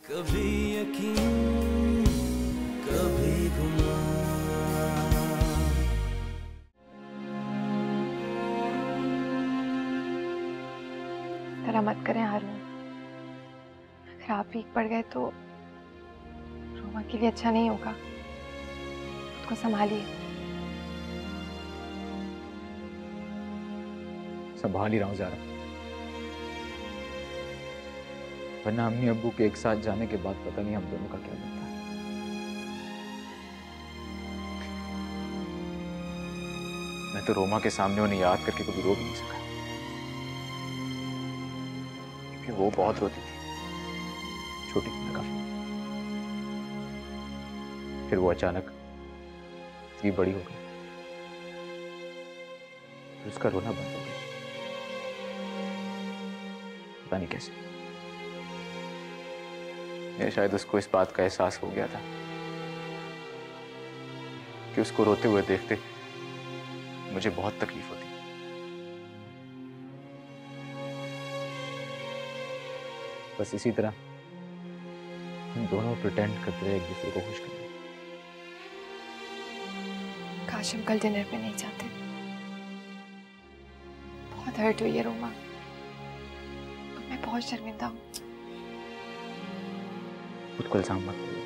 कभी यकीन कभी गुमान। तरह मत करें हारून, अगर आप वीक पड़ गए तो रोमा के लिए अच्छा नहीं होगा। खुद को संभालिए। संभाल ही रहा हूँ ज़ारा, वरना अम्मी अब्बू के एक साथ जाने के बाद पता नहीं हम दोनों का क्या बनता है। मैं तो रोमा के सामने उन्हें याद करके कभी रो भी नहीं सका, क्योंकि वो बहुत रोती थी, छोटी थी ना काफी। फिर वो अचानक इतनी बड़ी हो गई, फिर उसका रोना बंद हो गया, पता नहीं कैसे। या शायद उसको इस बात का एहसास हो गया था कि उसको रोते हुए देखते मुझे बहुत तकलीफ होती। बस इसी तरह हम दोनों प्रिटेंड करते रहे एक दूसरे को खुश करने। काश हम कल डिनर पे नहीं जाते। बहुत हर्ट हुई है रोमा, अब मैं बहुत शर्मिंदा हूँ। खुद को इल्जाम मत करो,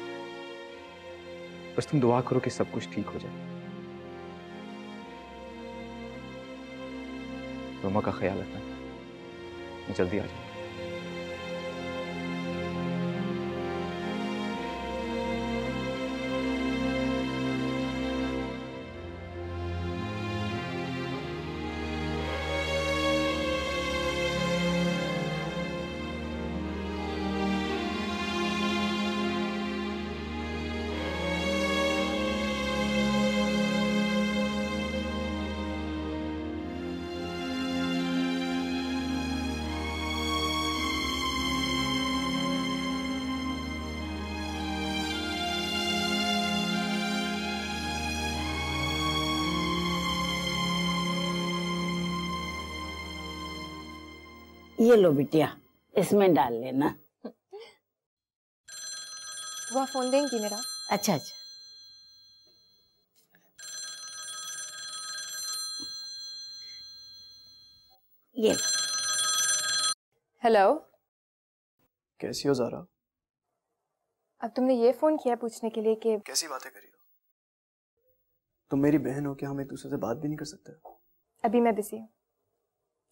बस तुम दुआ करो कि सब कुछ ठीक हो जाए। रोमा का ख्याल रखना, मैं जल्दी आ जाऊँ। ये लो बिटिया, इसमें डाल लेना। वो फोन देंगी मेरा? अच्छा अच्छा। ये हेलो, कैसी हो ज़ारा? अब तुमने ये फोन किया पूछने के लिए कि कैसी बातें करी हो? तुम मेरी बहन हो, क्या हम एक दूसरे से बात भी नहीं कर सकते? अभी मैं बिजी हूँ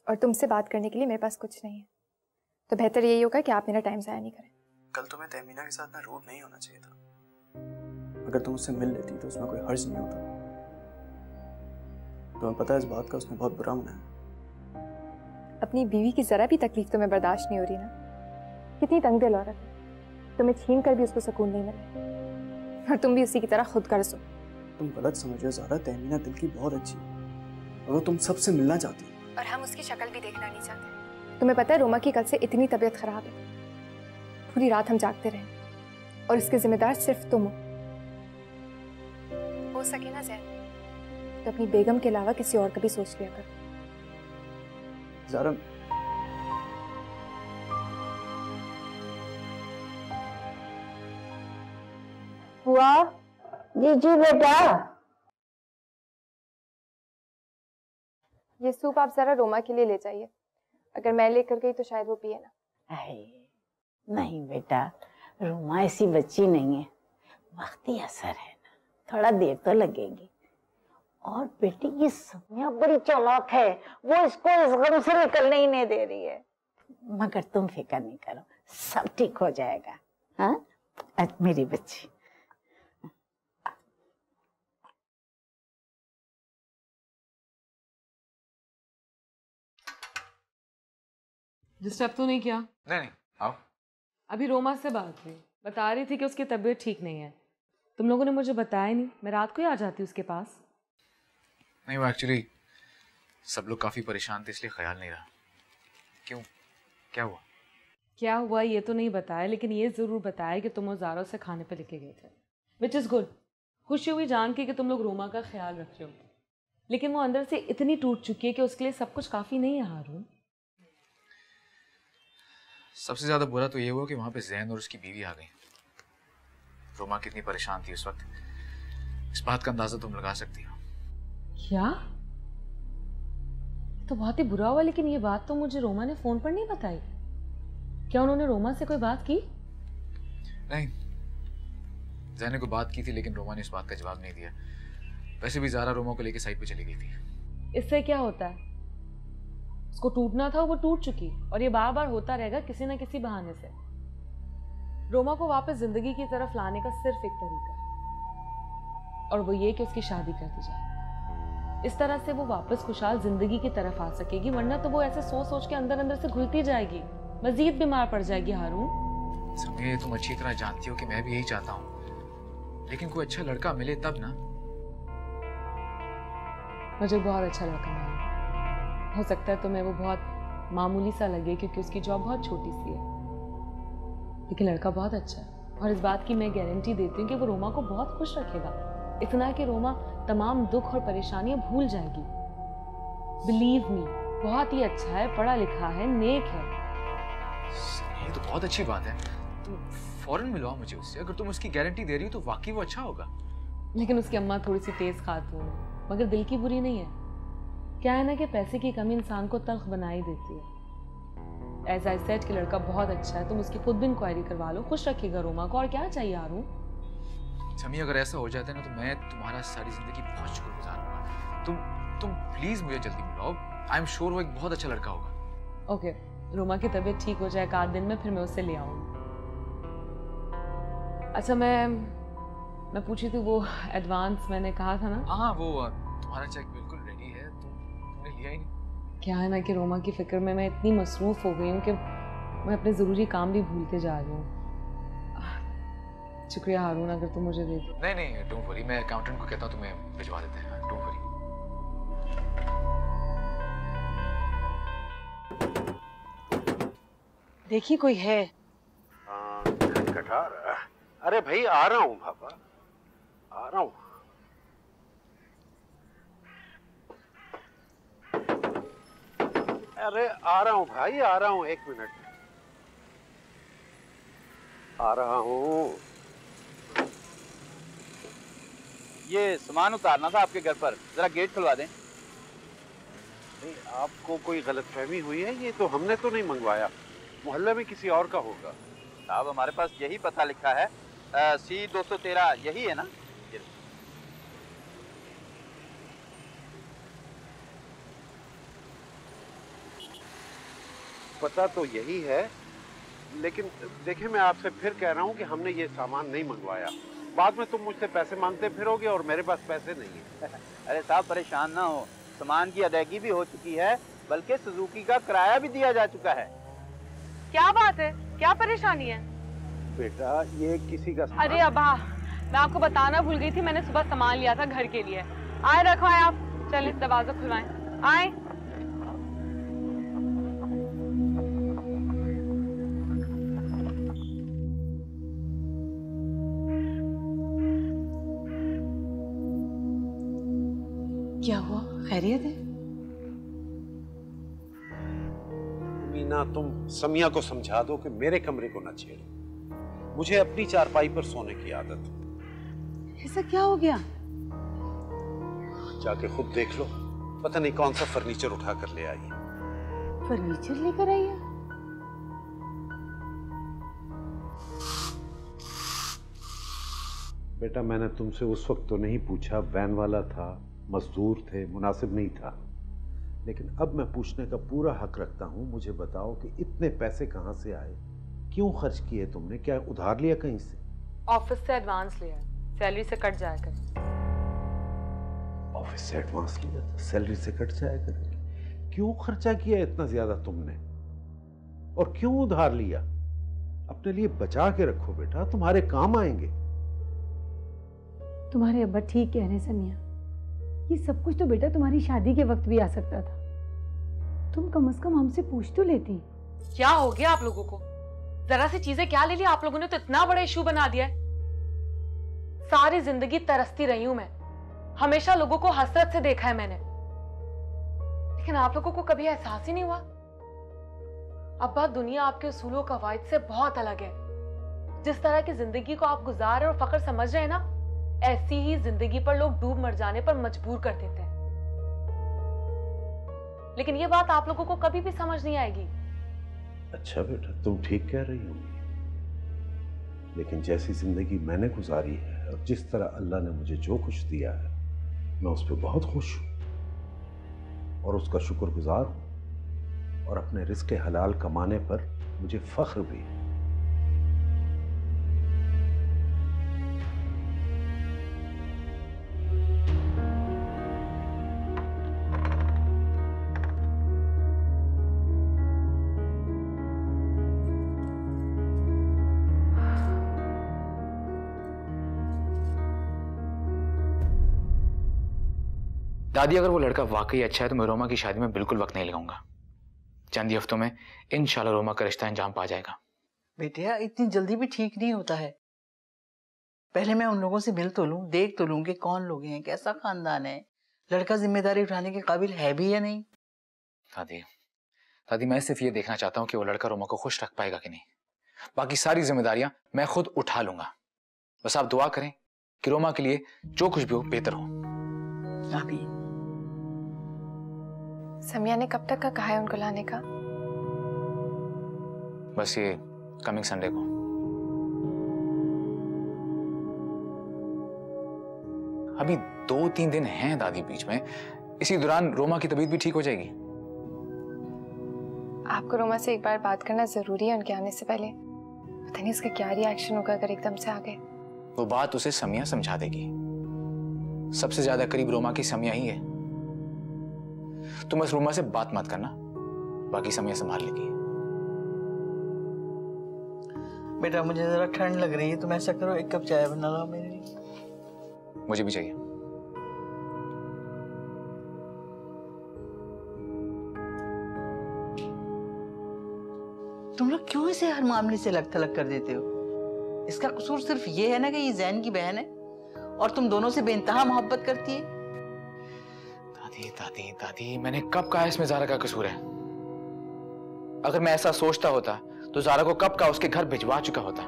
और तुमसे बात करने के लिए मेरे पास कुछ नहीं है, तो बेहतर यही होगा कि आप मेरा टाइम ज़ाया नहीं करें। कल तुम्हें तहमीना के साथ ना रूड नहीं होना चाहिए था। अगर तुम उससे मिल लेती तो उसमें कोई हर्ज नहीं होता। तुम्हें पता है इस बात का उसने बहुत बुरा मनाया। अपनी बीवी की जरा भी तकलीफ तुम्हें बर्दाश्त नहीं हो रही ना? कितनी तंग दिल औरत है, तुम्हें छीन कर भी उसको सुकून नहीं मिला, और तुम भी उसी की तरह खुद कर्ज हो। तुम गलत समझ रहे हो ज़ारा, तहमीना दिल की बहुत अच्छी है और वो तुम सबसे मिलना चाहती है। और हम उसकी शक्ल भी देखना नहीं चाहते। तुम्हें पता है रोमा की कल से इतनी तबीयत खराब है, पूरी रात हम जागते रहे और इसके जिम्मेदार सिर्फ तुम हो सके ना जैन तो अपनी बेगम के अलावा किसी और का भी सोच लिया कर। ज़ारा, हुआ? जी जी बेटा। ये सूप आप जरा रोमा के लिए ले जाइए, अगर मैं लेकर गई तो शायद वो पिए ना। नहीं बेटा, रोमा ऐसी बच्ची नहीं है, वक्ती असर है ना, थोड़ा देर तो लगेगी। और बेटी ये समिया बड़ी चालाक है, वो इसको इस गम से निकलने ही नहीं दे रही है। मगर तुम फिक्र नहीं करो, सब ठीक हो जाएगा। हाँ मेरी बच्ची। डिस्टर्ब तो नहीं किया? नहीं नहीं, आओ। अभी रोमा से बात हुई, बता रही थी कि उसकी तबीयत ठीक नहीं है। तुम लोगों ने मुझे बताया नहीं, मैं रात को ही आ जाती उसके पास। नहीं, वो एक्चुअली सब लोग काफी परेशान थे, इसलिए ख्याल नहीं रहा। क्यों, क्या हुआ? क्या हुआ ये तो नहीं बताया, लेकिन ये जरूर बताया कि तुम और ज़ारा से खाने पे लेके गए थे, विच इज़ गुड। खुशी हुई जान के कि तुम लोग रोमा का ख्याल रख रहे हो, लेकिन वो अंदर से इतनी टूट चुकी है कि उसके लिए सब कुछ काफ़ी नहीं है हारून। सबसे ज्यादा बुरा तो ये हुआ कि वहां पे जैन और उसकी बीवी आ गई। रोमा कितनी परेशान थी उस वक्त, इस बात का अंदाजा तुम लगा सकती हो। क्या? तो बहुत ही बुरा हुआ, लेकिन ये बात तो मुझे रोमा ने फोन पर नहीं बताई। क्या उन्होंने रोमा से कोई बात की? नहीं, जैन ने कोई बात की थी लेकिन रोमा ने उस बात का जवाब नहीं दिया। वैसे भी ज़ारा रोमा को लेकर साइड पे चली गई थी। इससे क्या होता है? उसको टूटना था, वो टूट चुकी, और ये बार बार होता रहेगा किसी ना किसी बहाने से। रोमा को वापस जिंदगी की तरफ लाने का सिर्फ एक तरीका है, और वो ये कि उसकी शादी कर दी जाए। इस तरह से वो वापस खुशहाल जिंदगी की तरफ आ सकेगी, वरना तो वो ऐसे सोच सोच के अंदर अंदर से घुलती जाएगी, मजीद बीमार पड़ जाएगी। हारून, समीर, तुम अच्छी तरह जानती हो कि मैं भी यही चाहता हूँ, लेकिन कोई अच्छा लड़का मिले तब ना। मुझे बहुत अच्छा लड़का मिला। हो सकता है तुम्हें वो बहुत मामूली सा लगे क्योंकि उसकी जॉब बहुत छोटी सी है, लेकिन लड़का बहुत अच्छा है, और इस बात की मैं गारंटी देती हूँ कि वो रोमा को बहुत खुश रखेगा, इतना कि रोमा तमाम दुख और परेशानियां भूल जाएगी। बिलीव मी, बहुत ही अच्छा है, पढ़ा लिखा है, नेक है। ये तो बहुत अच्छी बात है। तुम फौरन मिलवाओ मुझे उससे। अगर तुम उसकी गारंटी दे रही हो तो वाकई वो अच्छा होगा। लेकिन उसकी अम्मा थोड़ी सी तेज खातून है, मगर दिल की बुरी नहीं है। क्या है ना कि पैसे की कमी इंसान को तल्ख बना ही देती है। एज आई सेड कि लड़का बहुत अच्छा है, तुम उसकी खुद भी इंक्वायरी करवा लो, खुश रखेगा रोमा को, और क्या चाहिए आरू। समी, अगर ऐसा हो जाता है ना तो मैं तुम्हारा सारी जिंदगी बहुत शुक्रगुजार होगा। तुम प्लीज मुझे जल्दी मिलाओ। आई एम श्योर वो एक बहुत अच्छा लड़का होगा। ओके, रोमा की तबीयत ठीक हो जाए 1 दिन में, फिर मैं उससे ले आऊंगी। अच्छा, मैं पूछी थी वो एडवांस मैंने कहा था ना। हाँ, वो तुम्हारा चेक बिल्कुल रेडी है, तुमने लिया ही नहीं। क्या है ना कि रोमा की फिक्र में मैं इतनी मसरूफ हो गई हूँ कि मैं अपने ज़रूरी काम भी भूलते जा रही हूँ। शुक्रिया हारून, अगर तुम मुझे दे दो। नहीं, डोंट वरी, मैं अकाउंटेंट को कहता हूँ तुम्हें भिजवा देते हैं। Don't worry. देखिए कोई है। खटखटा रहा। अरे भाई, आ रहा हूँ पापा, आ रहा हूँ। अरे आ रहा हूँ भाई, आ रहा हूँ, 1 मिनट, आ रहा हूँ। ये सामान उतारना था आपके घर पर, जरा गेट खुलवा दें। नहीं, आपको कोई गलतफहमी हुई है? ये तो हमने तो नहीं मंगवाया, मोहल्ले में किसी और का होगा। साहब, हमारे पास यही पता लिखा है, C 213, यही है ना? पता तो यही है, लेकिन देखिए मैं आपसे फिर कह रहा हूँ कि हमने ये सामान नहीं मंगवाया। बाद में तुम मुझसे पैसे मांगते फिरोगे और मेरे पास पैसे नहीं है। अरे साहब, परेशान ना हो, सामान की अदायगी भी हो चुकी है, बल्कि सुजुकी का किराया भी दिया जा चुका है। क्या बात है? क्या परेशानी है? बेटा, ये किसी का सामान... अरे अब्बा, मैं आपको बताना भूल गई थी, मैंने सुबह सामान लिया था घर के लिए। आए रखवाएं आप, चलिए दरवाजा खुलवाएं। आए। क्या हुआ? खैरियत है? मीना, तुम समिया को समझा दो कि मेरे कमरे को ना छेड़े। मुझे अपनी चारपाई पर सोने की आदत है। ऐसा क्या हो गया? जाके खुद देख लो, पता नहीं कौन सा फर्नीचर उठा कर ले आई है। फर्नीचर लेकर आई है? बेटा, मैंने तुमसे उस वक्त तो नहीं पूछा, वैन वाला था, मजदूर थे, मुनासिब नहीं था, लेकिन अब मैं पूछने का पूरा हक रखता हूं। मुझे बताओ कि इतने पैसे कहां से आए, क्यों खर्च किए तुमने? क्या उधार लिया कहीं से? ऑफिस से एडवांस लिया, सैलरी से कट जाया कर। ऑफिस से एडवांस लिया था, सैलरी से कट जाया करेंगे। क्यों खर्चा किया इतना ज्यादा तुमने, और क्यों उधार लिया? अपने लिए बचा के रखो बेटा, तुम्हारे काम आएंगे। तुम्हारे अब्बा ठीक कह रहे हैं समिया, ये सब कुछ तो बेटा तुम्हारी शादी के वक्त भी आ सकता था। तुम कम से कम हमसे पूछ तो लेती। क्या हो गया आप लोगों को? जरा सी चीजें क्या ले ली आप लोगों ने, तो इतना बड़ा इशू बना दिया है। सारी जिंदगी तरसती रही हूं मैं, हमेशा लोगों को हसरत से देखा है मैंने, लेकिन आप लोगों को कभी एहसास ही नहीं हुआ। अब्बा, दुनिया आपके उसूलों कवायद से बहुत अलग है। जिस तरह की जिंदगी को आप गुजार और फख्र समझ रहे हैं ना, ऐसी ही जिंदगी पर लोग डूब मर जाने पर मजबूर कर देते हैं। लेकिन ये बात आप लोगों को कभी भी समझ नहीं आएगी। अच्छा बेटा, तुम ठीक कह रही हो, लेकिन जैसी जिंदगी मैंने गुजारी है और जिस तरह अल्लाह ने मुझे जो कुछ दिया है, मैं उस पर बहुत खुश हूं और उसका शुक्रगुजार हूं, और अपने रिज़्क़ हलाल कमाने पर मुझे फख्र भी है। दादी, अगर वो लड़का वाकई अच्छा है तो मैं रोमा की शादी में बिल्कुल वक्त नहीं लगाऊंगा। चंद ही हफ्तों में इंशाल्लाह रोमा का रिश्ता अंजाम पा जाएगा। बेटिया, इतनी जल्दी भी ठीक नहीं होता है। पहले मैं उन लोगों से मिल तो लूं, देख तो लूं कि कौन लोग हैं, कैसा खानदान है, लड़का जिम्मेदारी उठाने के काबिल है भी या नहीं। दादी, मैं सिर्फ ये देखना चाहता हूँ कि वो लड़का रोमा को खुश रख पाएगा कि नहीं। बाकी सारी जिम्मेदारियां मैं खुद उठा लूंगा। बस आप दुआ करें कि रोमा के लिए जो कुछ भी हो बेहतर हो। आमीन। समिया ने कब तक का कहा है उनको लाने का? बस ये कमिंग संडे को। अभी 2-3 दिन हैं दादी बीच में, इसी दौरान रोमा की तबीयत भी ठीक हो जाएगी। आपको रोमा से एक बार बात करना जरूरी है उनके आने से पहले। पता नहीं इसका क्या रिएक्शन होगा अगर एकदम से आ गए। वो बात उसे समिया समझा देगी। सबसे ज्यादा करीब रोमा की समिया ही है। तुम बस रोमा से बात मत करना, बाकी समिया संभाल लेगी। बेटा, मुझे जरा ठंड लग रही है, तुम ऐसा करो, एक कप चाय बना लो मेरे लिए। मुझे भी चाहिए। तुम लोग क्यों इसे हर मामले से अलग थलग कर देते हो? इसका कसूर सिर्फ ये है ना कि ये जैन की बहन है और तुम दोनों से बेइंतहा मोहब्बत करती है। दादी, मैंने कब कहा इसमें ज़ारा का कसूर है? अगर मैं ऐसा सोचता होता तो ज़ारा को कब का उसके घर भिजवा चुका होता।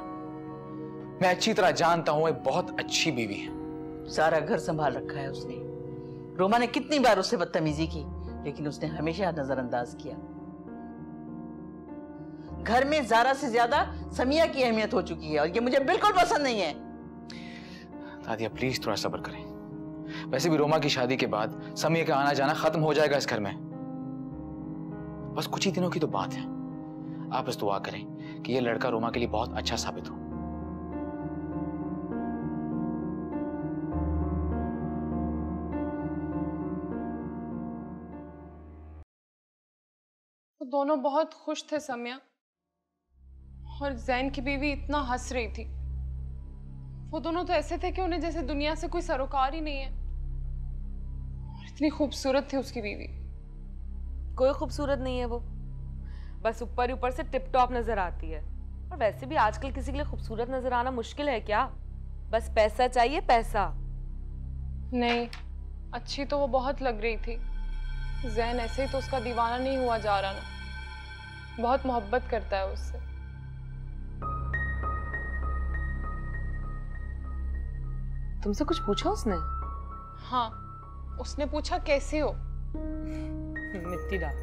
मैं अच्छी तरह जानता हूं एक बहुत अच्छी बीवी है। सारा घर संभाल रखा है उसने। रोमा ने कितनी बार उससे बदतमीजी की, लेकिन उसने हमेशा नजरअंदाज किया। घर में ज़ारा से ज्यादा समिया की अहमियत हो चुकी है और ये मुझे बिल्कुल पसंद नहीं है। दादी, प्लीज थोड़ा सब्र करें। वैसे भी रोमा की शादी के बाद समिया का आना जाना खत्म हो जाएगा इस घर में। बस कुछ ही दिनों की तो बात है। आप बस दुआ करें कि ये लड़का रोमा के लिए बहुत अच्छा साबित हो। वो दोनों बहुत खुश थे समिया, और जैन की बीवी इतना हंस रही थी। वो दोनों तो ऐसे थे कि उन्हें जैसे दुनिया से कोई सरोकार ही नहीं है। और इतनी खूबसूरत थी उसकी बीवी। कोई खूबसूरत नहीं है वो, बस ऊपर ही ऊपर से टिप टॉप नजर आती है। और वैसे भी आजकल किसी के लिए खूबसूरत नजर आना मुश्किल है क्या? बस पैसा चाहिए, पैसा। नहीं, अच्छी तो वो बहुत लग रही थी। जैन ऐसे ही तो उसका दीवाना नहीं हुआ जा रहा ना। बहुत मोहब्बत करता है उससे। तुमसे कुछ पूछा उसने? हाँ, उसने पूछा कैसी हो। मिट्टी डाल।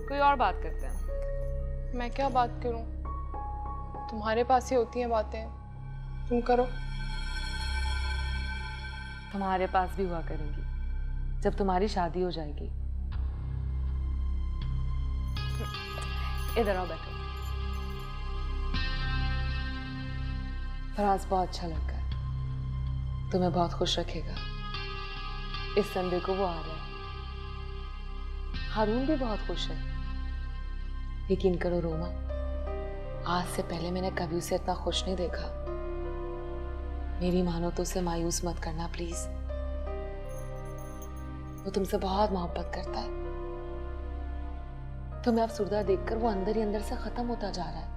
कोई और बात करते हैं। मैं क्या बात करूं? तुम्हारे पास ही होती हैं बातें, तुम करो। तुम्हारे पास भी हुआ करेंगी जब तुम्हारी शादी हो जाएगी। इधर आओ, बैठो। फराज बहुत अच्छा लड़का है, तुम्हें बहुत खुश रखेगा। इस संडे को वो आ रहा है। हारून भी बहुत खुश है। यकीन करो रोमा, आज से पहले मैंने कभी उसे इतना खुश नहीं देखा। मेरी मानो तो उसे मायूस मत करना प्लीज। वो तुमसे बहुत मोहब्बत करता है। तुम्हें अफसुर्दा देखकर वो अंदर ही अंदर से खत्म होता जा रहा है।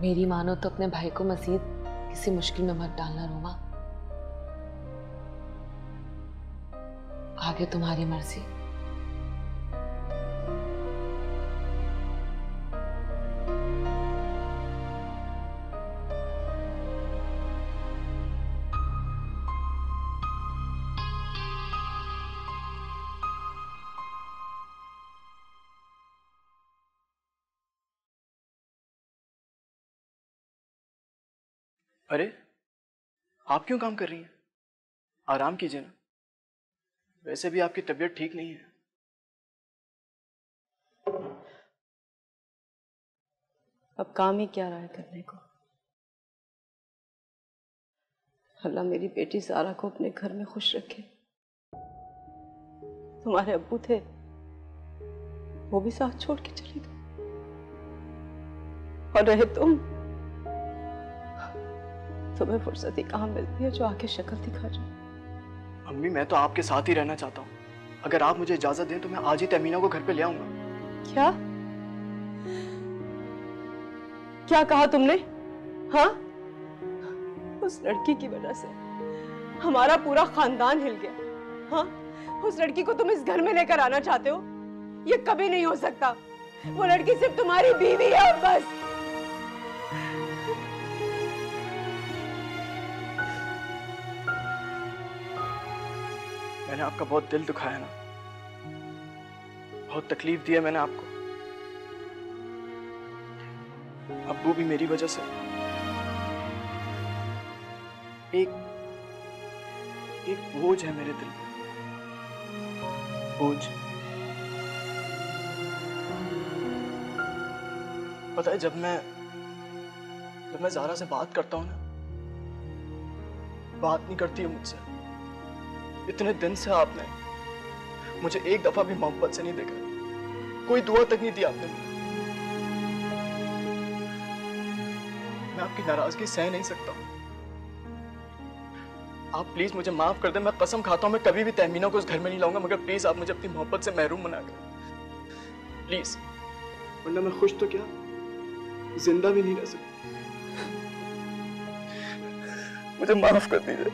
मेरी मानो तो अपने भाई को मजीद किसी मुश्किल में मत डालना रोमा। आगे तुम्हारी मर्जी। अरे आप क्यों काम कर रही हैं? आराम कीजिए ना, वैसे भी आपकी तबीयत ठीक नहीं है। अब काम ही क्या रहा है करने को। अल्लाह मेरी बेटी सारा को अपने घर में खुश रखे। तुम्हारे अब्बू थे, वो भी साथ छोड़ के चले गए, और रहे तुम्हें फुर्सत ही कहाँ मिलती है जो आके शक्ल दिखा जाए। अम्मी मैं तो आपके साथ ही रहना चाहता हूँ, अगर आप मुझे इजाजत दें तो मैं आज ही तमीना को घर पे ले आऊंगा। क्या क्या कहा तुमने? हाँ, उस लड़की की वजह से हमारा पूरा खानदान हिल गया। हाँ, उस लड़की को तुम इस घर में लेकर आना चाहते हो? ये कभी नहीं हो सकता। वो लड़की सिर्फ तुम्हारी बीवी है और बस। मैंने आपका बहुत दिल दुखाया ना, बहुत तकलीफ दी है मैंने आपको। अब्बू भी मेरी वजह से एक बोझ है मेरे दिल पे, बोझ। पता है जब मैं ज़ारा से बात करता हूँ ना, बात नहीं करती है मुझसे। इतने दिन से आपने मुझे एक दफा भी मोहब्बत से नहीं देखा, कोई दुआ तक नहीं दी आपने मुझे। मैं आपकी नाराजगी सह नहीं सकता। आप प्लीज मुझे माफ कर दें, मैं कसम खाता हूं मैं कभी भी तहमीना को उस घर में नहीं लाऊंगा, मगर प्लीज आप मुझे अपनी मोहब्बत से महरूम बना कर, प्लीज। वरना मैं खुश तो क्या, जिंदा भी नहीं रह सकता। मुझे माफ कर दीजिए।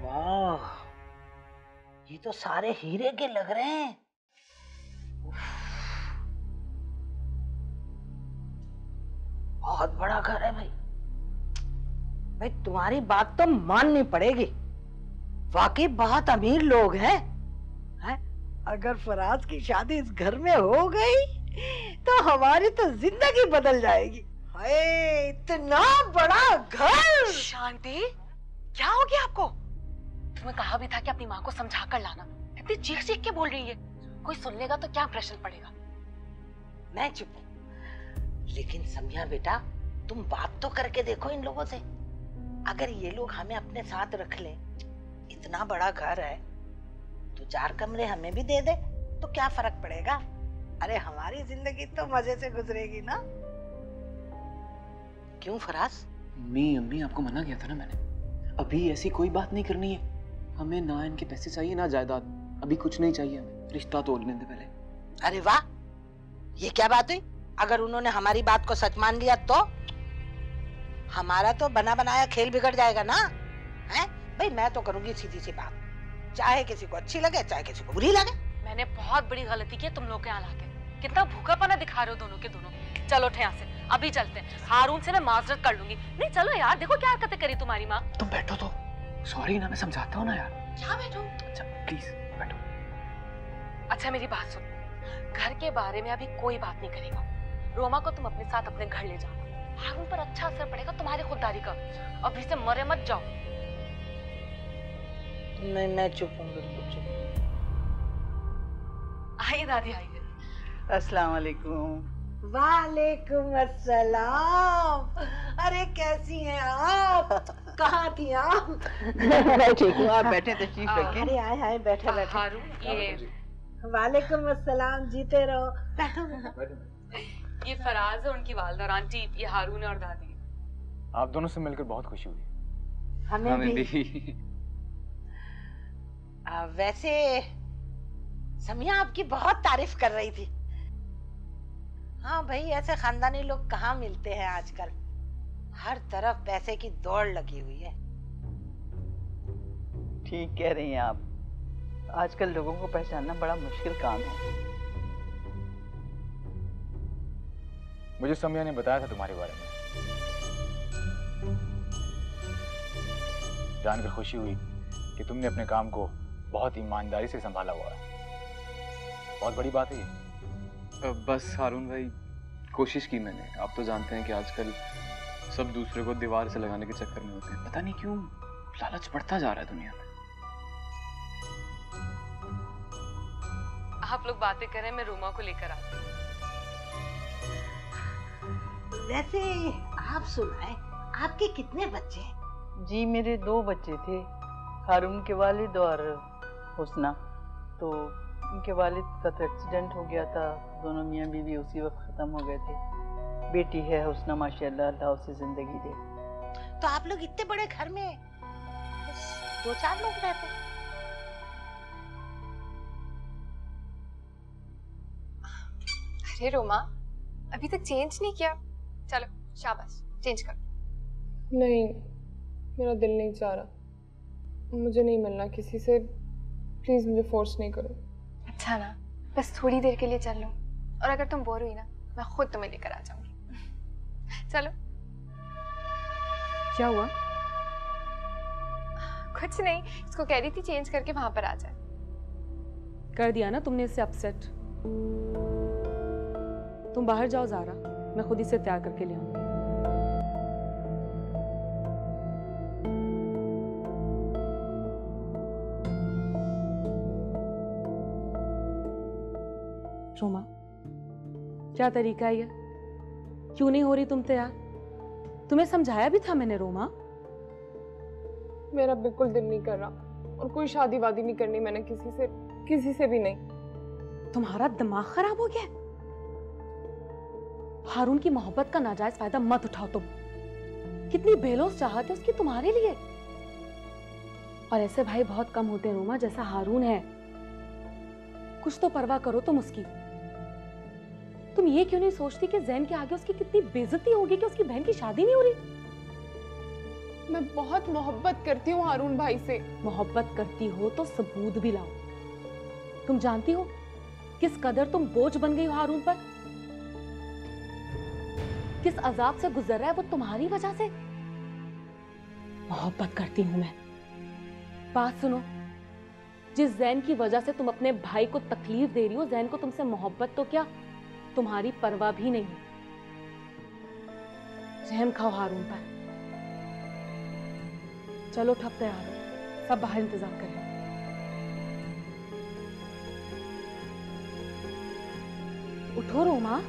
वाह, ये तो सारे हीरे के लग रहे हैं। बहुत बड़ा घर है भाई। भाई तुम्हारी बात तो माननी पड़ेगी, वाकई बहुत अमीर लोग हैं। अगर फराज की शादी इस घर में हो गई तो हमारी तो जिंदगी बदल जाएगी। हाय, इतना बड़ा घर। शांति, क्या हो गया आपको? तुम्हें कहा भी था कि अपनी माँ को समझा कर लाना। इतनी चीख चीख के बोल रही है, कोई सुन लेगा तो क्या इंप्रेशन पड़ेगा? मैं चुप हूँ, लेकिन समिया बेटा तुम बात तो करके देखो इन लोगों से। अगर ये लोग हमें अपने साथ रख ले, इतना बड़ा घर है तो 4 कमरे हमें भी दे दे तो क्या फर्क पड़ेगा? अरे हमारी जिंदगी तो मजे से गुजरेगी ना। क्यों फराज? अम्मी आपको मना किया था ना मैंने, अभी ऐसी कोई बात नहीं करनी है। हमें ना इनके पैसे चाहिए ना जायदाद, अभी कुछ नहीं चाहिए हमें, रिश्ता तोड़ने दे पहले। अरे वाह, ये क्या बात हुई? अगर उन्होंने हमारी बात को सच मान लिया तो हमारा तो बना बनाया खेल बिगड़ जाएगा ना। हैं भाई, मैं तो करूंगी सीधी सी बात, चाहे किसी को अच्छी लगे चाहे किसी को बुरी लगे। मैंने बहुत बड़ी गलती की तुम लोग के यहाँ लाके। कितना भूखापना दिखा रहे हो दोनों के दोनों। चलो उठे यहाँ से, अभी चलते हैं। हारून से मैं माजरत कर लूंगी। नहीं चलो यार, देखो क्या हरकतें करी तुम्हारी माँ। तुम बैठो तो। सॉरी ना, मैं समझाता हूँ ना यार। क्या बैठो? अच्छा प्लीज बैठो। अच्छा मेरी बात सुन, घर के बारे में अभी कोई बात नहीं करेगा। रोमा को तुम अपने साथ अपने घर ले जाओ, हारून पर अच्छा असर पड़ेगा तुम्हारी खुददारी का। अभी से मरे मत जाओ। नहीं, मैं चुप हूँ, बिल्कुल चुप। आइए दादी आइए। अस्सलाम वालेकुम। वालेकुम अस्सलाम। अरे कैसी हैं आप? कहाँ थी आप? मैं ठीक हूँ, आप बैठे तशरीफ रखें। अरे आए आए, बैठे बैठे। हारून ये वालेकुम अस्सलाम, जीते रहो। बैठो। ये फराज है, उनकी वालदा और आंटी। ये हारून है और दादी। आप दोनों से मिलकर बहुत खुशी हुई। हमें भी। वैसे समिया आपकी बहुत तारीफ कर रही थी। हाँ भाई, ऐसे खानदानी लोग कहाँ मिलते हैं आजकल। हर तरफ पैसे की दौड़ लगी हुई है। ठीक कह रही हैं आप, आजकल लोगों को पहचानना बड़ा मुश्किल काम है। मुझे समिया ने बताया था तुम्हारे बारे में, जानकर खुशी हुई कि तुमने अपने काम को बहुत ईमानदारी से संभाला हुआ है। बहुत बड़ी बात है ये। बस हारून भाई, कोशिश की मैंने। आप तो जानते हैं कि आजकल सब दूसरे को दीवार से लगाने के चक्कर में होते हैं। पता नहीं क्यों लालच बढ़ता जा रहा है दुनिया में। आप लोग बातें करें, मैं रोमा को लेकर आती हूँ। वैसे आप सुनाएं, आपके कितने बच्चे हैं? जी मेरे 2 बच्चे थे, हारून के वालिद और हुस्ना। तो उनके वालिद का तो एक्सीडेंट हो गया था, दोनों मियाँ बीवी उसी वक्त खत्म हो गए थे। बेटी है हुस्ना, माशाल्लाह, अल्लाह उसे जिंदगी दे। तो आप लोग इतने बड़े घर में 2-4 लोग रहते हैं? अरे रोमा, अभी तक चेंज नहीं किया। चलो शाबाश, चेंज कर। नहीं, मेरा दिल नहीं चाह रहा, मुझे नहीं मिलना किसी से। प्लीज मुझे फोर्स नहीं करो। अच्छा ना, बस थोड़ी देर के लिए चल लो, और अगर तुम बोर हुई ना, मैं खुद तुम्हें लेकर आ जाऊंगी। चलो। क्या हुआ? कुछ नहीं, इसको कह रही थी चेंज करके वहां पर आ जाए। कर दिया ना तुमने इससे अपसेट। तुम बाहर जाओ ज़ारा, मैं खुद इसे तैयार करके ले आऊंगी। रोमा, क्या तरीका है ये? क्यों नहीं हो रही तुम तैयार? तुम्हें समझाया भी था मैंने रोमा। मेरा बिल्कुल दिल नहीं कर रहा, और कोई शादी वादी नहीं करनी मैंने किसी से भी नहीं। तुम्हारा दिमाग खराब हो गया? हारून की मोहब्बत का नाजायज फायदा मत उठाओ तुम। कितनी बेलौस चाहत है उसकी तुम्हारे लिए। और ऐसे भाई बहुत कम होते हैं रोमा, जैसा हारून है। कुछ तो परवाह करो तुम उसकी। तुम ये क्यों नहीं सोचती कि ज़ैन के आगे उसकी कितनी बेइज्जती होगी कि उसकी बहन की शादी नहीं हो रही? मैं बहुत मोहब्बत करती हूँ हारून भाई से। मोहब्बत करती हो तो सबूत भी लाओ। तुम जानती हो किस कदर तुम बोझ बन गई हो हारून पर, किस अजाब से गुजर रहा है वो तुम्हारी वजह से। मोहब्बत करती हूं मैं। बात सुनो, जिस ज़ैन की वजह से तुम अपने भाई को तकलीफ दे रही हो, ज़ैन को तुमसे मोहब्बत तो क्या, तुम्हारी परवाह भी नहीं। रहम खाओ हारून पर। चलो ठप तैयार हो, सब बाहर इंतजार करें। उठो रोमा।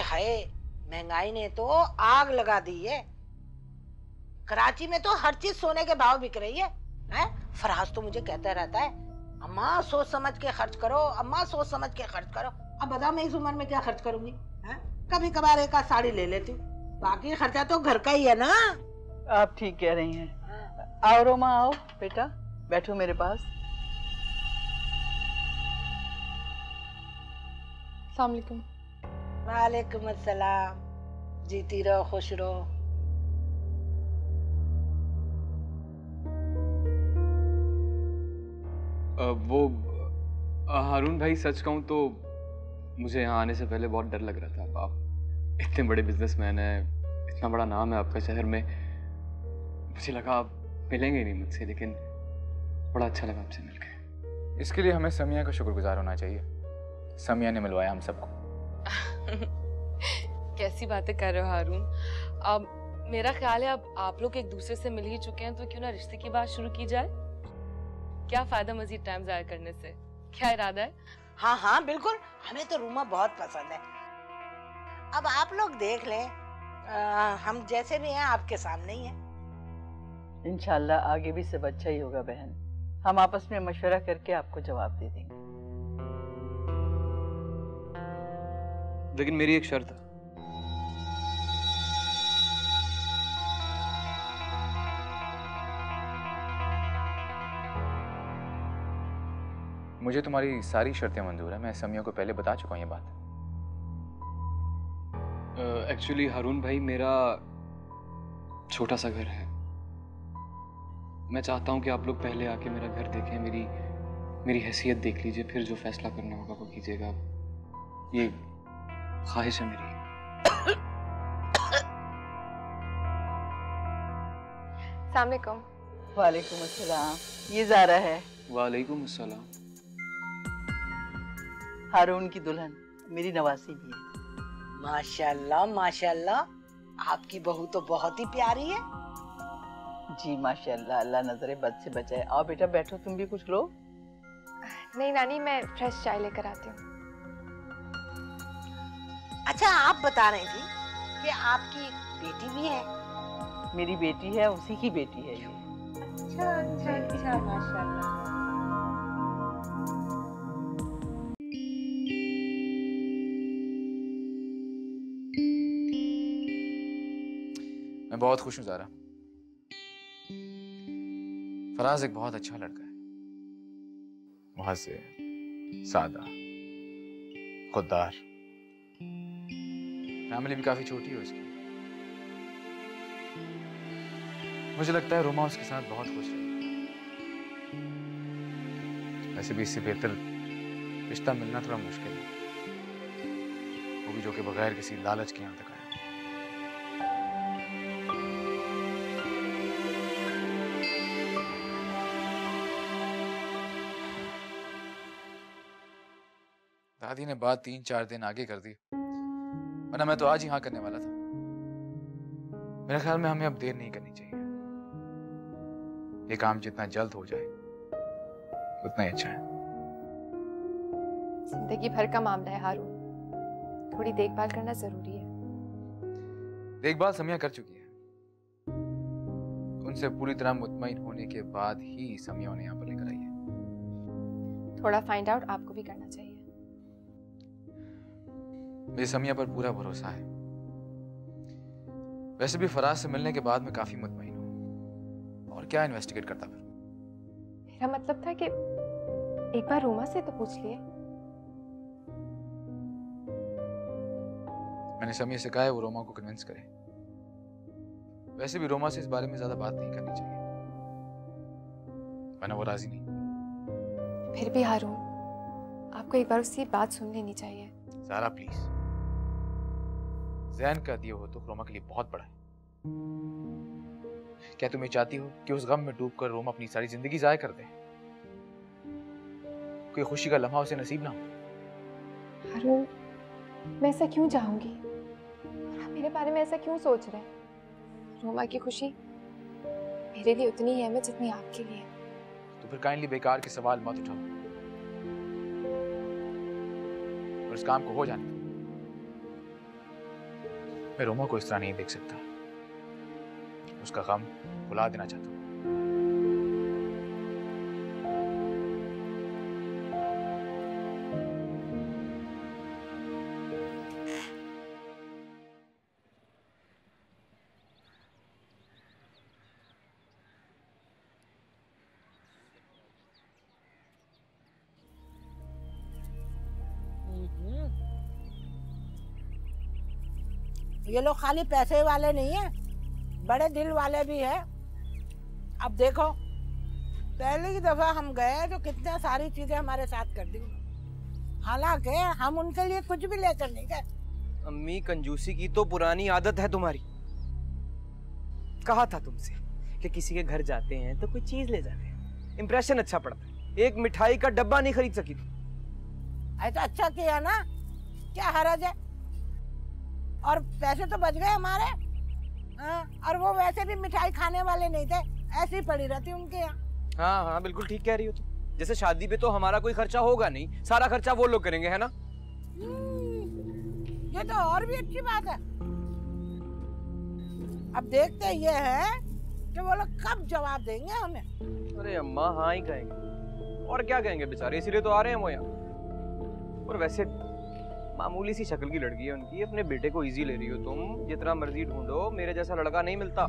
हाय, महंगाई ने तो आग लगा दी है। कराची में तो हर चीज सोने के भाव बिक रही है। फराज तो मुझे कहता रहता है, अम्मा सोच समझ के खर्च करो, अम्मा सोच समझ के खर्च करो। अब बताओ मैं इस उम्र में क्या खर्च करूंगी? कभी कभार एक साड़ी ले लेती हूँ, बाकी खर्चा तो घर का ही है ना। आप ठीक कह रही हैं। आओ रोमा, आओ बेटा, बैठो मेरे पास। अस्सलाम वालेकुम। वालेकुम अस्सलाम। जीती रहो, खुश रहो। वो हारून भाई, सच कहूँ तो मुझे यहाँ आने से पहले बहुत डर लग रहा था। आप इतने बड़े बिजनेसमैन हैं, इतना बड़ा नाम है आपका शहर में, मुझे लगा आप मिलेंगे नहीं मुझसे, लेकिन बड़ा अच्छा लगा आपसे मिलकर। इसके लिए हमें समिया का शुक्रगुजार होना चाहिए। समिया ने मिलवाया हम सबको। कैसी बातें कर रहे हो हारून? मेरा ख्याल है अब आप लोग एक दूसरे से मिल ही चुके हैं, तो क्यों ना रिश्ते की बात शुरू की जाए। क्या फायदा मजीद टाइम जाया करने से? क्या इरादा है? हाँ हाँ बिल्कुल, हमें तो रूमा बहुत पसंद है। अब आप लोग देख लें, हम जैसे भी हैं आपके सामने ही हैं। इंशाल्लाह आगे भी सब अच्छा ही होगा बहन। हम आपस में मशवरा करके आपको जवाब दे देंगे। लेकिन मेरी एक शर्त है। मुझे तुम्हारी सारी शर्तें मंजूर है। मैं समिया को पहले बता चुका हूँ ये बात। एक्चुअली हारून भाई, मेरा छोटा सा घर है। मैं चाहता हूँ कि आप लोग पहले आके मेरा घर देखें, मेरी हैसियत देख लीजिए, फिर जो फैसला करना होगा वो कीजिएगा। ये ख्वाहिश है मेरी। अस्सलामुअलैकुम। वालेकुम अस्सलाम। ये ज़ारा है। वालेकुम अस्सलाम। हारून की दुल्हन, मेरी नवासी भी है। माशाल्लाह माशाल्लाह, आपकी बहू तो बहुत ही प्यारी है। जी माशाल्लाह, अल्लाह नजरे बद से बचाए। आओ बेटा बैठो, तुम भी कुछ लो। नहीं नानी, मैं फ्रेश चाय लेकर आती हूँ। अच्छा, आप बता रही थी कि आपकी बेटी भी है। मेरी बेटी है, उसी की बेटी है ये। अच्छा अच्छा अच्छा, माशाल्लाह। मैं बहुत खुश हूँ ज़ारा। फराज एक बहुत अच्छा लड़का है, मुहज़्ज़िब, सादा, खुददार। फैमिली भी काफी छोटी है उसकी। मुझे लगता है रोमा उसके साथ बहुत खुश रहेगी। वैसे भी इससे बेहतर रिश्ता मिलना थोड़ा मुश्किल है, वो भी जो कि बगैर किसी लालच के यहाँ तक आया। दादी ने बात 3-4 दिन आगे कर दी, वरना मैं तो आज ही हाँ करने वाला था। मेरे ख्याल में हमें अब देर नहीं करनी चाहिए। ये काम जितना जल्द हो जाए उतना ही अच्छा है। जिंदगी भर का मामला है हारून, थोड़ी देखभाल करना जरूरी है। देखभाल समिया कर चुकी है। उनसे पूरी तरह मुतमईन होने के बाद ही समिया उन्हें यहाँ पर लेकर आई है। थोड़ा फाइंड आउट आपको भी करना चाहिए। मुझे समिया पर पूरा भरोसा है। वैसे भी फराज से मिलने के बाद मैं काफी मुतमईन हूँ। और क्या इन्वेस्टिगेट करता फिर? मेरा मतलब था कि एक बार रोमा से तो पूछ लिए। मैंने समिया से कहा है वो रोमा को कन्विंस करे। वैसे भी रोमा से इस बारे में ज्यादा बात नहीं करनी चाहिए, वरना वो राजी नहीं। फिर भी हारून, आपको एक बार उसकी बात सुन लेनी चाहिए। ज़ारा प्लीज, ज़ैन का दिया हो तो रोमा के लिए बहुत बड़ा है। क्या तुम ये चाहती हो कि उस गम में डूबकर रोमा अपनी सारी जिंदगी जाया कर दे? कोई खुशी का लम्हा उसे नसीब ना हो? हारून, मैं ऐसा क्यों चाहूंगी? और आप मेरे बारे में ऐसा क्यों सोच रहे हैं? रोमा की खुशी मेरे लिए उतनी ही अहम है जितनी आपके लिए। तो फिर काइंडली बेकार के सवाल मत उठाओ और इस काम को हो जाने दो। मैं रोमा को इस तरह नहीं देख सकता। उसका गम भुला देना चाहता हूँ। ये लोग खाली पैसे वाले नहीं है, बड़े दिल वाले भी है। अब देखो, पहली ही दफा हम गए तो कितने सारी चीजें हमारे साथ कर दी। हालांकि हम उनके लिए कुछ भी लेकर नहीं गए। अम्मी, कंजूसी की तो पुरानी आदत है तुम्हारी। कहा था तुमसे कि किसी के घर जाते हैं तो कोई चीज ले जाते हैं, इंप्रेशन अच्छा पड़ता है। एक मिठाई का डब्बा नहीं खरीद सकी तुम। ऐसा अच्छा किया ना, क्या हर्ज है? और पैसे तो बच गए हमारे। और वो वैसे भी मिठाई खाने वाले नहीं थे, ऐसी ही पड़ी रहती उनके यहाँ। हाँ हाँ, बिल्कुल ठीक कह रही हो तुम। जैसे शादी पे तो हमारा कोई खर्चा होगा नहीं, सारा खर्चा वो लोग करेंगे, है ना? ये तो और भी अच्छी बात है। अब देखते ये है कि वो लोग कब जवाब देंगे हमें। अरे अम्मा, हाँ ही कहेंगे, और क्या कहेंगे बेचारे, इसीलिए तो आ रहे हैं वो यहाँ। और वैसे मामूली सी शक्ल की लड़की है उनकी, अपने बेटे को इजी ले रही हो तुम। जितना मर्जी ढूंढो मेरे जैसा लड़का नहीं मिलता।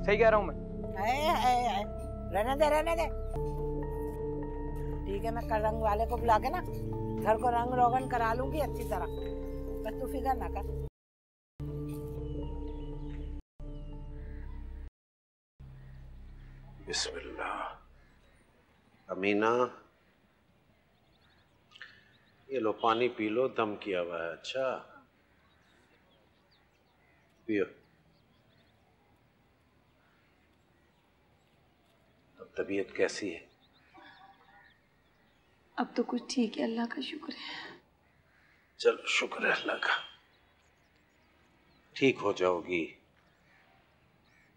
सही कह रहा हूँ मैं? रहने दे रहने दे। ठीक है, मैं कल रंग वाले को बुला के ना घर को रंग रोगन करा लूंगी अच्छी तरह, बस तू फिक्र ना कर। बिस्मिल्लाह। अमीना, ये लो पानी पी लो, दम किया हुआ है। अच्छा पियो। अब तबीयत कैसी है? अब तो कुछ ठीक है, अल्लाह का शुक्र है। चलो शुक्र है अल्लाह का, ठीक हो जाओगी।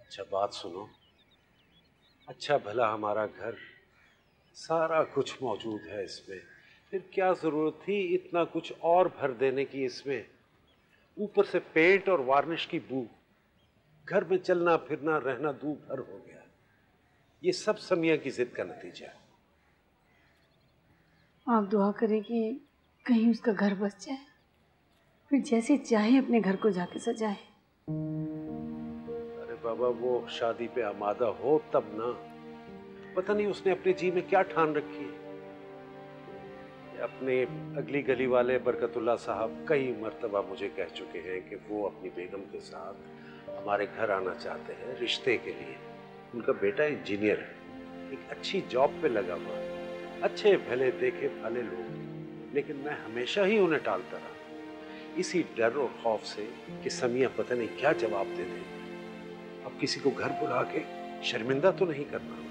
अच्छा बात सुनो, अच्छा भला हमारा घर, सारा कुछ मौजूद है इसमें, फिर क्या जरूरत थी इतना कुछ और भर देने की इसमें? ऊपर से पेंट और वार्निश की बू, घर में चलना फिरना रहना दू भर हो गया। ये सब समिया की जिद का नतीजा है। आप दुआ करें कि कहीं उसका घर बस जाए, फिर जैसे चाहे अपने घर को जाके सजाए। अरे बाबा, वो शादी पे आमादा हो तब ना। पता नहीं उसने अपने जी में क्या ठान रखी है। अपने अगली गली वाले बरकतुल्लाह साहब कई मर्तबा मुझे कह चुके हैं कि वो अपनी बेगम के साथ हमारे घर आना चाहते हैं रिश्ते के लिए। उनका बेटा इंजीनियर है, एक अच्छी जॉब पे लगा हुआ, अच्छे भले देखे भले लोग, लेकिन मैं हमेशा ही उन्हें टालता रहा, इसी डर और खौफ से कि समिया पता नहीं क्या जवाब दे देगी। अब किसी को घर बुला के शर्मिंदा तो नहीं करना।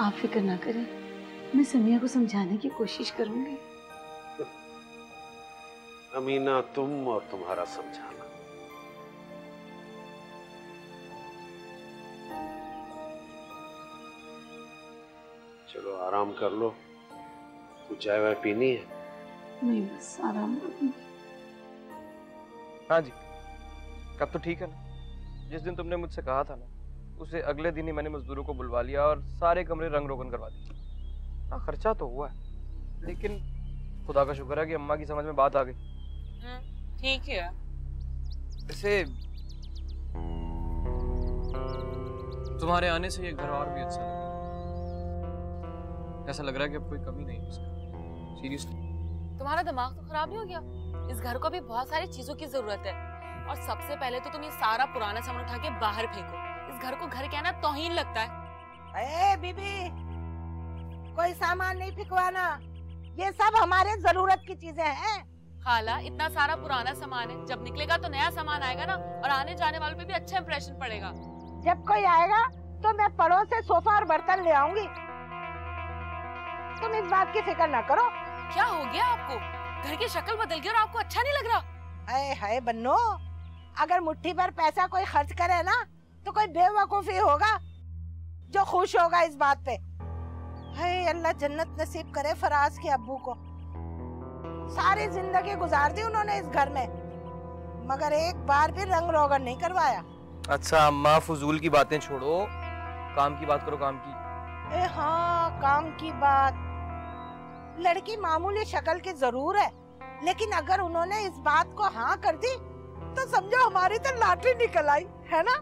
आप फिक्र ना करें, मैं समिया को समझाने की कोशिश करूंगी। अमीना, तुम और तुम्हारा समझाना। चलो आराम कर लो। कुछ चाय वाय पीनी है? नहीं, बस आराम करूंगी। हाँ जी, कब तो ठीक है ना। जिस दिन तुमने मुझसे कहा था ना, उसे अगले दिन ही मैंने मजदूरों को बुलवा लिया और सारे कमरे रंग रोगन करवा दिए। हाँ, खर्चा तो हुआ है, लेकिन खुदा का शुक्र है कि अम्मा की समझ में बात आ गई। ठीक है। वैसे तुम्हारे आने से ये घर और भी अच्छा लगा। ऐसा लग रहा है कि अब कोई कमी नहीं है इसका। सीरियसली। तुम्हारा दिमाग तो खराब नहीं हो गया? इस घर को भी बहुत सारी चीजों की जरूरत है, और सबसे पहले तो तुम ये सारा पुराना सामान उठा के बाहर फेंको। इस घर को घर कहना तौहीन लगता है। बीबी, कोई सामान नहीं फेंकवाना, ये सब हमारे जरूरत की चीजें हैं। खाला, इतना सारा पुराना सामान है, जब निकलेगा तो नया सामान आएगा ना, और आने जाने वालों पे भी अच्छा इंप्रेशन पड़ेगा। जब कोई आएगा तो मैं पड़ोस से सोफा और बर्तन ले आऊंगी, तुम इस बात की फिक्र ना करो। क्या हो गया आपको? घर की शक्ल बदल गई और आपको अच्छा नहीं लग रहा? हाय हाय बन्नो, अगर मुट्ठी भर पैसा कोई खर्च करे ना तो कोई बेवकूफी होगा जो खुश होगा इस बात पे। हाय अल्लाह जन्नत नसीब करे फराज के अब्बू को। सारी जिंदगी गुजार दी उन्होंने इस घर में, मगर एक बार भी रंग रोगन नहीं करवाया। अच्छा अम्मा, फजूल की बातें छोड़ो, काम की बात करो। काम की? हाँ, काम की बात। लड़की मामूली शक्ल की जरूर है, लेकिन अगर उन्होंने इस बात को हाँ कर दी तो समझो हमारी तो लॉटरी निकल आई, है ना?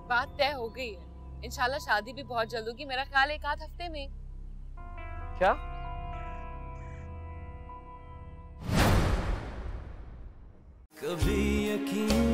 बात तय हो गई है, इंशाल्लाह शादी भी बहुत जल्द होगी, मेरा ख्याल 1 आध हफ्ते में। क्या? कभी यकीन